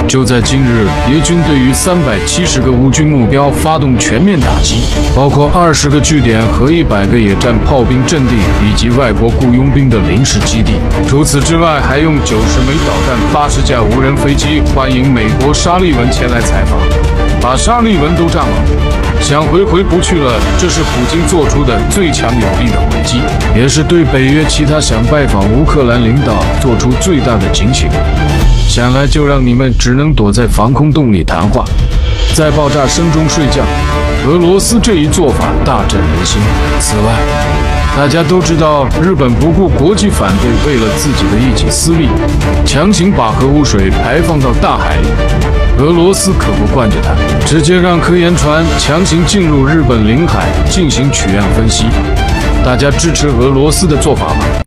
就在近日，俄军对于370个乌军目标发动全面打击，包括20个据点和100个野战炮兵阵地，以及外国雇佣兵的临时基地。除此之外，还用90枚导弹、80架无人飞机欢迎美国沙利文前来采访，把沙利文都占了。想回不去了，这是普京做出的最强有力的回击，也是对北约其他想拜访乌克兰领导做出最大的警醒。想来就让你们只能躲在防空洞里谈话，在爆炸声中睡觉。俄罗斯这一做法大振人心。此外，大家都知道，日本不顾国际反对，为了自己的一己私利，强行把核污水排放到大海里。俄罗斯可不惯着他，直接让科研船强行进入日本领海进行取样分析。大家支持俄罗斯的做法吗？